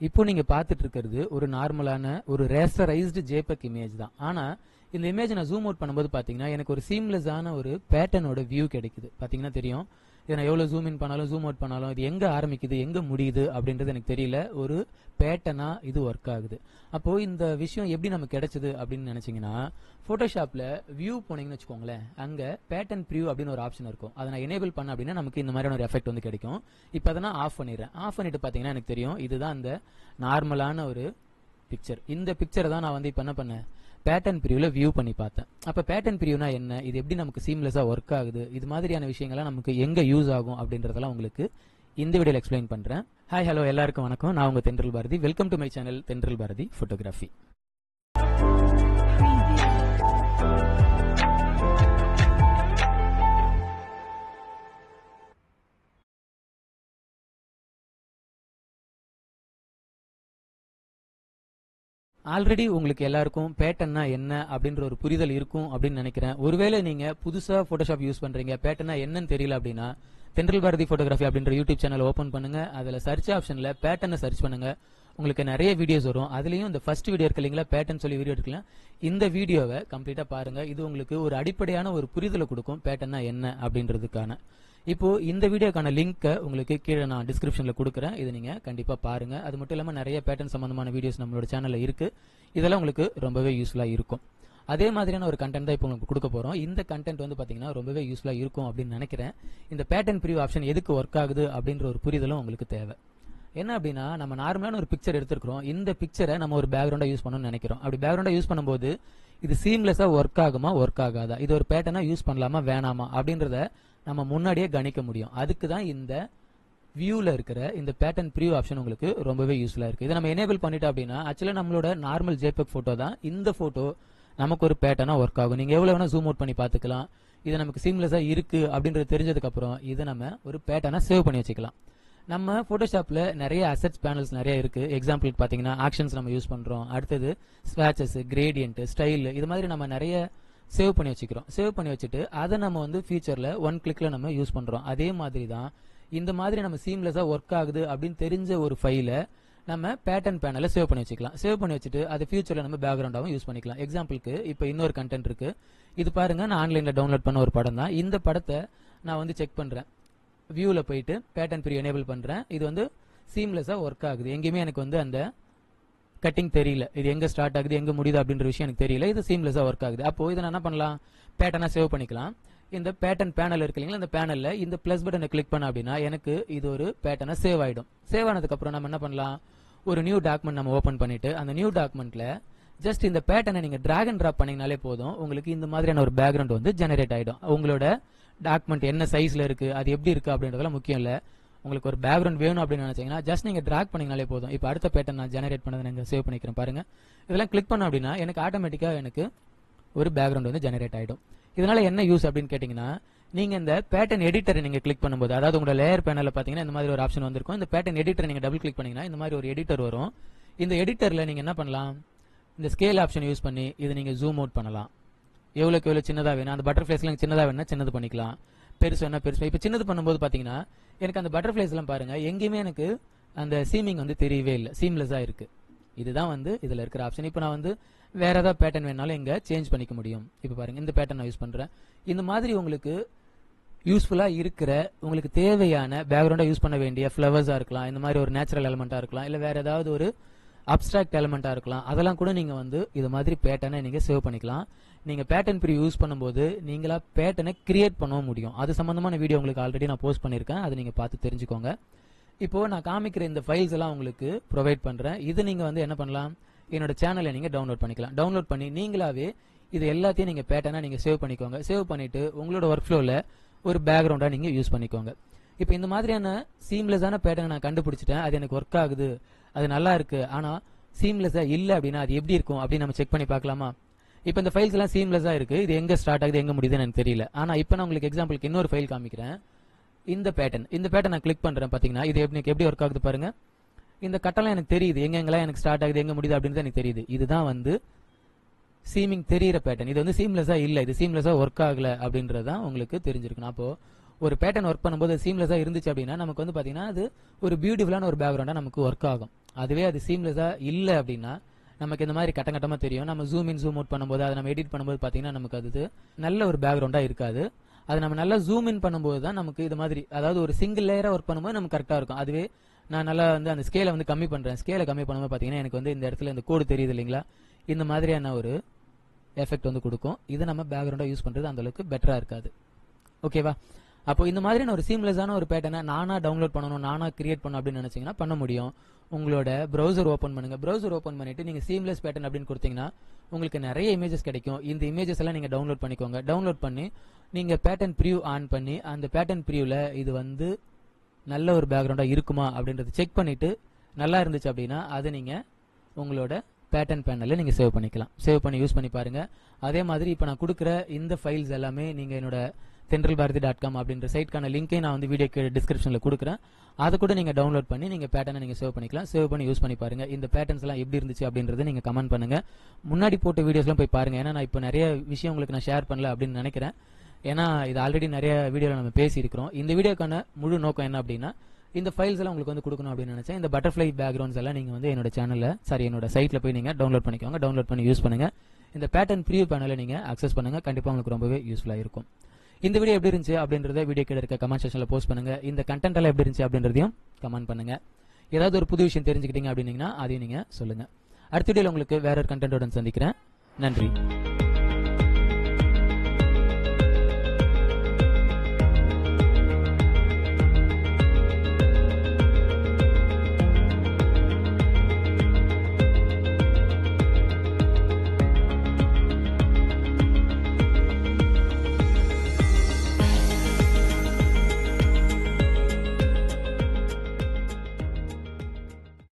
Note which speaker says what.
Speaker 1: இப்போ நீங்க பார்த்துட்டு இருக்கிறது ஒரு நார்மலான ஒரு ரேசரைஸ்டு ஜேபெக் இமேஜ் தான். ஆனா இந்த இமேஜ் நான் ஜூம் அவுட் பண்ணும்போது பாத்தீங்கன்னா எனக்கு ஒரு சீம்லெஸ்ஸான ஒரு பேட்டர்னோட வியூ கிடைக்குது. பாத்தீங்கன்னா தெரியும், இதை நான் எவ்வளவு ஜூம் இன் பண்ணாலும் ஜூம் அவுட் பண்ணாலும் இது எங்க ஆரம்பிக்குது எங்க முடியுது அப்படின்றது எனக்கு தெரியல. ஒரு பேட்டர்னா இது ஒர்க் ஆகுது. அப்போ இந்த விஷயம் எப்படி நமக்கு கிடைச்சது அப்படின்னு நினைச்சீங்கன்னா, போட்டோஷாப்ல வியூ போனீங்கன்னு வச்சுக்கோங்களேன், அங்க பேட்டர்ன் ப்ரிவ்யூ அப்படின்னு ஒரு ஆப்ஷன் இருக்கும். அதை நான் எனேபிள் பண்ண அப்படின்னா நமக்கு இந்த மாதிரியான ஒரு எஃபெக்ட் வந்து கிடைக்கும். இப்போ அதை நான் ஆஃப் பண்ணிடுறேன். ஆஃப் பண்ணிட்டு பாத்தீங்கன்னா எனக்கு தெரியும் இதுதான் அந்த நார்மலான ஒரு பிக்சர். இந்த பிக்சரை தான் நான் வந்து இப்போ என்ன பண்ணேன், பேட்டர்ன் பிரிவ்யூல வியூ பண்ணி பார்த்தேன். அப்ப பேட்டர்ன் பிரிவ்யூனா என்ன, இது எப்படி நமக்கு சீம்லெஸ்ஸா ஒர்க் ஆகுது, இது மாதிரியான விஷயங்கள்லாம் நமக்கு எங்க யூஸ் ஆகும் அப்படின்றதெல்லாம் உங்களுக்கு இந்த வீடியோல எக்ஸ்பிளைன் பண்றேன். ஹாய் ஹலோ எல்லாருக்கும் வணக்கம். நான் உங்க Thendral Bharathi. Welcome to my channel Thendral Bharathi photography. Already உங்களுக்கு எல்லாருக்கும் பேட்டர்னா என்ன அப்படின்ற ஒரு புரிதல் இருக்கும் அப்படின்னு நினைக்கிறேன். ஒருவேளை நீங்க புதுசா போட்டோஷாப் யூஸ் பண்றீங்க, பேட்டர்னா என்னன்னு தெரியல அப்படின்னா தென்றல் பாரதி போட்டோகிராஃபி அப்படின்ற யூடியூப் சேனல் ஓபன் பண்ணுங்க. அதுல சர்ச் ஆப்ஷன்ல பேட்டர்னை சர்ச் பண்ணுங்க. உங்களுக்கு நிறைய வீடியோஸ் வரும். அதுலயும் இந்த ஃபர்ஸ்ட் வீடியோ இருக்கு இல்லைங்களா, பேட்டர்ன் சொல்லி வீடியோ இருக்குல்ல, இந்த வீடியோவை கம்ப்ளீட்டா பாருங்க. இது உங்களுக்கு ஒரு அடிப்படையான ஒரு புரிதலை கொடுக்கும் பேட்டர்னா என்ன அப்படின்றதுக்கான. இப்போ இந்த வீடியோக்கான லிங்க் உங்களுக்கு கீழே நான் டிஸ்கிரிப்ஷன்ல கொடுக்குறேன். இது நீங்க கண்டிப்பா பாருங்க. அது மட்டும் இல்லாம நிறைய பேட்டர்ன் சம்பந்தமான வீடியோஸ் நம்மளோட சேனல்ல இருக்கு. இதெல்லாம் உங்களுக்கு ரொம்பவே யூஸ்ஃபுல்லா இருக்கும். அதே மாதிரியான ஒரு கண்டென்ட் தான் இப்போ உங்களுக்கு கொடுக்க போறோம். இந்த கண்டென்ட் வந்து பாத்தீங்கன்னா ரொம்பவே யூஸ்ஃபுல்லா இருக்கும் அப்படின்னு நினைக்கிறேன். இந்த பேட்டர்ன் ப்ரிவ்யூ ஆப்ஷன் எதுக்கு ஒர்க் ஆகுது அப்படின்ற ஒரு புரிதலும் உங்களுக்கு தேவை. என்ன அப்படின்னா, நம்ம நார்மலான ஒரு பிக்சர் எடுத்துக்கிறோம். இந்த பிக்சரை நம்ம ஒரு பேக்ரவுண்டா யூஸ் பண்ணணும்னு நினைக்கிறோம். அப்படி பேக்ரவுண்டா யூஸ் பண்ணும்போது இது சீம்லெஸ்ஸா ஒர்க் ஆகுமா ஒர்க் ஆகாதா, இது ஒரு பேட்டர்னா யூஸ் பண்ணலாமா வேணாமா அப்படின்றத நம்ம முன்னாடியே கணிக்க முடியும். அதுக்கு தான் இந்த வியூல இருக்கிற இந்த பேட்டர்ன் ப்ரிவ்யூ ஆப்ஷன் உங்களுக்கு ரொம்பவே யூஸ்ஃபுல்லா இருக்கு. இதை நம்ம எனேபிள் பண்ணிட்டோம் அப்படின்னா ஆக்சுவலா நம்மளோட நார்மல் ஜேபெக் போட்டோ தான் இந்த போட்டோ நமக்கு ஒரு பேட்டர்னா ஒர்க் ஆகும். நீங்க எவ்வளவு வேணா ஜூம் அவுட் பண்ணி பார்த்துக்கலாம். இது நமக்கு சீம்லெஸ்ஸா இருக்கு அப்படின்றது தெரிஞ்சதுக்கு அப்புறம் இதை நம்ம ஒரு பேட்டர்னா சேவ் பண்ணி வச்சுக்கலாம். நம்ம போட்டோஷாப்ல நிறைய அசெட்ஸ் பேனல்ஸ் நிறைய இருக்கு. எக்ஸாம்பிளுக்கு பாத்தீங்கன்னா ஆக்ஷன்ஸ் நம்ம யூஸ் பண்றோம், அடுத்தது ஸ்வாட்சஸ், கிரேடியன்ட், ஸ்டைல், இது மாதிரி நம்ம நிறைய சேவ் பண்ணி வச்சுக்கிறோம். சேவ் பண்ணி வச்சுட்டு அதை நம்ம வந்து ஃபியூச்சர்ல ஒன் கிளிக்ல நம்ம யூஸ் பண்றோம். அதே மாதிரி தான் இந்த மாதிரி நம்ம சீம்லெஸ்ஸா ஒர்க் ஆகுது அப்படின்னு தெரிஞ்ச ஒரு ஃபைலை நம்ம பேட்டர்ன் பேனல்ல சேவ் பண்ணி வச்சுக்கலாம். சேவ் பண்ணி வச்சுட்டு அது ஃபியூச்சர்ல நம்ம பேக்ரவுண்டாவும் யூஸ் பண்ணிக்கலாம். எக்ஸாம்பிளுக்கு இப்போ இன்னொரு கண்டென்ட் இருக்கு. இது பாருங்க, நான் ஆன்லைன்ல டவுன்லோட் பண்ண ஒரு படம் தான். இந்த படத்தை நான் வந்து செக் பண்றேன். வியூல போயிட்டு பேட்டர்ன் ப்ரிவ்யூ எனேபிள் பண்றேன். இது வந்து சீம்லெஸ்ஸா ஒர்க் ஆகுது. எங்கேயுமே எனக்கு வந்து அந்த கட்டிங் தெரியல, இது எங்க ஸ்டார்ட் ஆகுது எங்க முடியுது அப்படின்ற விஷயம் எனக்கு தெரியல. இது சீம்லெஸ்ஸா ஒர்க் ஆகுது. அப்போ இதை நான் என்ன பண்ணலாம், பேட்டர்னா சேவ் பண்ணிக்கலாம். இந்த பேட்டர்ன் பேனல் இருக்கு இல்லைங்களா, இந்த பேனல்ல இந்த பிளஸ் பட்டனை கிளிக் பண்ண அப்படின்னா எனக்கு இது ஒரு பேட்டர்னா சேவ் ஆயிடும். சேவ் ஆனதுக்கு அப்புறம் நம்ம என்ன பண்ணலாம், ஒரு நியூ டாக்குமெண்ட் நம்ம ஓபன் பண்ணிட்டு அந்த நியூ டாக்குமெண்ட்ல ஜஸ்ட் இந்த பேட்டர்னை நீங்க டிராக் அண்ட் டிராப் பண்ணீங்கனாலே போதும், உங்களுக்கு இந்த மாதிரியான ஒரு பேக்ரவுண்ட் வந்து ஜெனரேட் ஆயிடும். உங்களோட டாக்குமெண்ட் என்ன சைஸ்ல இருக்கு, அது எப்படி இருக்கு அப்படின்றதெல்லாம் முக்கியம் இல்ல. உங்களுக்கு ஒரு பேக்ரவுண்ட் வேணும் அப்படின்னு நினைச்சீங்கன்னா ஜஸ்ட் நீங்க டிராக் பண்ணீங்கனாலே போதும். இப்போ அடுத்த பேட்டர்ன் நான் ஜெனரேட் பண்ணதை நீங்க சேவ் பண்ணிக்கிறேன் பாருங்க. இதெல்லாம் கிளிக் பண்ண அப்படின்னா எனக்கு ஆட்டோமேட்டிக்கா எனக்கு ஒரு பேக்ரவுண்ட் வந்து ஜெனரேட் ஆயிடும். இதனால என்ன யூஸ் அப்படின்னு கேட்டீங்கன்னா, நீங்க இந்த பேட்டர்ன் எடிட்டரை நீங்க கிளிக் பண்ணும்போது, அதாவது உங்களோட லேயர் பேனல்ல பாத்தீங்கன்னா இந்த மாதிரி ஒரு ஆப்ஷன் வந்திருக்கும். இந்த பேட்டர்ன் எடிட்டரை நீங்க டபுள் கிளிக் பண்ணீங்கன்னா இந்த மாதிரி ஒரு எடிட்டர் வரும். இந்த எடிட்டர்ல நீங்க என்ன பண்ணலாம், இந்த ஸ்கேல் ஆப்ஷன் யூஸ் பண்ணி இதை நீங்க ஜூம் அவுட் பண்ணலாம். எவ்வளவுக்கு எவ்வளவு சின்னதா வேணும், அந்த பட்டர்ஃபிளைஸ்லாம் சின்னதா வேணும்னா சின்னது பண்ணிக்கலாம், பெருசு வேணா பெருசு. இப்போ சின்னது பண்ணும்போது பாத்தீங்கன்னா எனக்கு அந்த பட்டர்ஃபிளைஸ் எல்லாம் பாருங்க எங்கேயுமே எனக்கு அந்த சீமிங் வந்து தெரியவே இல்லை, சீம்லெஸ்ஸா இருக்கு. இதுதான் வந்து இதுல இருக்கிற ஆப்ஷன். இப்போ நான் வந்து வேற ஏதாவது பேட்டர்ன் வேணாலும் இங்க சேஞ்ச் பண்ணிக்க முடியும். இப்போ பாருங்க இந்த பேட்டர்ன் நான் யூஸ் பண்றேன். இந்த மாதிரி உங்களுக்கு யூஸ்ஃபுல்லா இருக்கிற, உங்களுக்கு தேவையான பேக்ரவுண்டா யூஸ் பண்ண வேண்டிய ஃபிளவர்ஸா இருக்கலாம், இந்த மாதிரி ஒரு நேச்சுரல் எலிமெண்டா இருக்கலாம், இல்ல வேற ஏதாவது ஒரு அப்டிராக்ட் எலிமெண்டா இருக்கலாம், அதெல்லாம் கூட நீங்க வந்து இது மாதிரி பேட்டர்னை நீங்க சேவ் பண்ணிக்கலாம். நீங்க பேட்டர்ன் ப்ரிவ்யூ யூஸ் பண்ணும்போது நீங்களா பேட்டர்னை கிரியேட் பண்ணவும் முடியும். அது சம்பந்தமான வீடியோ உங்களுக்கு ஆல்ரெடி நான் போஸ்ட் பண்ணிருக்கேன், அதை நீங்க பார்த்து தெரிஞ்சுக்கோங்க. இப்போ நான் காமிக்கிற இந்த ஃபைல்ஸ் எல்லாம் உங்களுக்கு ப்ரொவைட் பண்றேன். இது நீங்க வந்து என்ன பண்ணலாம், என்னோட சேனலை நீங்க டவுன்லோட் பண்ணிக்கலாம். டவுன்லோட் பண்ணி நீங்களாவே இது எல்லாத்தையும் நீங்க பேட்டர்னா நீங்க சேவ் பண்ணிக்கோங்க. சேவ் பண்ணிட்டு உங்களோட ஒர்க் ஃப்ளோல ஒரு பேக்ரவுண்டா நீங்க யூஸ் பண்ணிக்கோங்க. இப்போ இந்த மாதிரியான சீம்லெஸ்ஸான பேட்டர்னை நான் கண்டுபிடிச்சிட்டேன், அது எனக்கு ஒர்க் ஆகுது, அது நல்லா இருக்கு. ஆனா சீம்லெஸ்ஸா இல்ல அப்படின்னா அது எப்படி இருக்கும் அப்படின்னு நம்ம செக் பண்ணி பார்க்கலாமா. இப்போ இந்த ஃபைல்ஸ் எல்லாம் சீம்லெஸ்ஸா இருக்கு, இது எங்க ஸ்டார்ட் ஆகுது எங்க முடியுதுன்னு எனக்கு தெரியல. ஆனா இப்போ நான் உங்களுக்கு எக்ஸாம்பிளுக்கு இன்னொரு ஃபைல் காமிக்கிறேன். இந்த பேட்டர்ன் நான் கிளிக் பண்றேன். பாத்தீங்கன்னா இது எப்படி ஒர்க் ஆகுது பாருங்க. இந்த கட்டெல்லாம் எனக்கு தெரியுது, எங்கெங்கெல்லாம் எனக்கு ஸ்டார்ட் ஆகுது எங்க முடியுது அப்படின்னு எனக்கு தெரியுது. இதுதான் வந்து சீமிங் தெரியிற பேட்டர்ன். இது வந்து சீம்லெஸ்ஸா இல்ல, இது சீம்லெஸ்ஸா ஒர்க் ஆகல அப்படின்றதான் உங்களுக்கு தெரிஞ்சிருக்கணும். அப்போ ஒரு பேட்டர்ன் ஒர்க் பண்ணும்போது சீம்லெஸ்ஸா இருந்துச்சு அப்படின்னா நமக்கு வந்து பாத்தீங்கன்னா அது ஒரு பியூட்டிஃபுல்லான ஒரு பேக்ரவுண்டா நமக்கு ஒர்க் ஆகும். அதுவே அது சீம்லெஸ்ஸா இல்ல அப்படின்னா நமக்கு இந்த மாதிரி கட்டமா தெரியும். நம்ம ஜூம் இன் ஜூம் அவுட் பண்ணும்போது அதை நம்ம எடிட் பண்ணும்போது பாத்தீங்கன்னா நமக்கு அது நல்ல ஒரு பேக்ரவுண்டா இருக்காது. அது நம்ம நல்லா ஜூம் இன் பண்ணும்போது தான் நமக்கு இது மாதிரி, அதாவது ஒரு சிங்கிள் லேயரா ஒர்க் பண்ணும்போது நமக்கு கரெக்டா இருக்கும். அதுவே நான் நல்லா வந்து அந்த ஸ்கேலை வந்து கம்மி பண்றேன். ஸ்கேலை கம்மி பண்ணும்போது பாத்தீங்கன்னா எனக்கு வந்து இந்த இடத்துல இந்த கோடு தெரியுது இல்லைங்களா, இந்த மாதிரியான ஒரு எஃபெக்ட் வந்து கொடுக்கும். இது நம்ம பேக்ரவுண்டா யூஸ் பண்றது அந்த அளவுக்கு பெட்டரா இருக்காது. ஓகேவா? அப்போ இந்த மாதிரியான ஒரு சீம்லெஸ்ஸான ஒரு பேட்டர்னை நானா டவுன்லோட் பண்ணணும், நானா கிரியேட் பண்ணணும் அப்படின்னு நினைச்சீங்கன்னா பண்ண முடியும். உங்களோட ப்ரௌசர் ஓப்பன் பண்ணுங்க. ப்ரௌசர் ஓப்பன் பண்ணிட்டு நீங்க சீம்லெஸ் பேட்டர்ன் அப்படின்னு கொடுத்தீங்கன்னா உங்களுக்கு நிறைய இமேஜஸ் கிடைக்கும். இந்த இமேஜஸ் எல்லாம் நீங்க டவுன்லோட் பண்ணிக்கோங்க. டவுன்லோட் பண்ணி நீங்க பேட்டர்ன் ப்ரிவ்யூ ஆன் பண்ணி அந்த பேட்டர்ன் ப்ரிவ்யூல இது வந்து நல்ல ஒரு பேக்ரவுண்டா இருக்குமா அப்படின்றத செக் பண்ணிட்டு நல்லா இருந்துச்சு அப்படின்னா அதை நீங்க உங்களோட பேட்டர்ன் பேனல்ல நீங்க சேவ் பண்ணிக்கலாம். சேவ் பண்ணி யூஸ் பண்ணி பாருங்க. அதே மாதிரி இப்போ நான் கொடுக்குற இந்த ஃபைல்ஸ் எல்லாமே நீங்க என்னோட tenralbharathi.com அப்படின்ற சைட்கான லிங்கை நான் வந்து வீடியோ டிஸ்கிரிப்ஷன்ல கொடுக்குறேன். அதை கூட நீங்க டவுன்லோட் பண்ணி நீங்க பேட்டர்னை நீங்க சேவ் பண்ணிக்கலாம். சேவ் பண்ணி யூஸ் பண்ணி பாருங்க. இந்த பேட்டர்ன்ஸ் எல்லாம் எப்படி இருந்துச்சு அப்படின்றத நீங்க கமெண்ட் பண்ணுங்க. முன்னாடி போட்ட வீடியோஸ்லாம் போய் பாருங்க. ஏன்னா நான் இப்போ நிறைய விஷயம் உங்களுக்கு நான் ஷேர் பண்ணல அப்படின்னு நினைக்கிறேன். ஏன்னா இது ஆல்ரெடி நிறைய வீடியோவில் நம்ம பேசியிருக்கிறோம். இந்த வீடியோக்கான முழு நோக்கம் என்ன அப்படின்னா இந்த ஃபைல்ஸ் எல்லாம் உங்களுக்கு வந்து கொடுக்கணும் அப்படின்னு நினைச்சேன். இந்த பட்டர்ஃப்ளை பேக்ரவுண்ட்ஸ் எல்லாம் நீங்க வந்து என்னோட சேனல்ல என்னோட சைட்ல போய் நீங்க டவுன்லோட் பண்ணிக்கோங்க. டவுன்லோட் பண்ணி யூஸ் பண்ணுங்க. இந்த பேட்டர்ன் ப்ரிவ்யூ பேனலை நீங்க அக்சஸ் பண்ணுங்க. கண்டிப்பா உங்களுக்கு ரொம்பவே யூஸ்ஃபுல்லா இருக்கும். இந்த வீடியோ எப்படி இருந்துச்சு அப்படின்றத வீடியோ கீழ இருக்க கமெண்ட் செக்ஷன்ல போஸ்ட் பண்ணுங்க. இந்த கண்டென்ட் எல்லாம் எப்படி இருந்துச்சு அப்படின்றதையும் கமெண்ட் பண்ணுங்க. ஏதாவது ஒரு புது விஷயம் தெரிஞ்சுக்கிட்டீங்க அப்படின்னீங்கன்னா அதையும் நீங்க சொல்லுங்க. அடுத்த வீடியோல உங்களுக்கு வேற ஒரு கண்டென்ட்டோட சந்திக்கிறேன். நன்றி.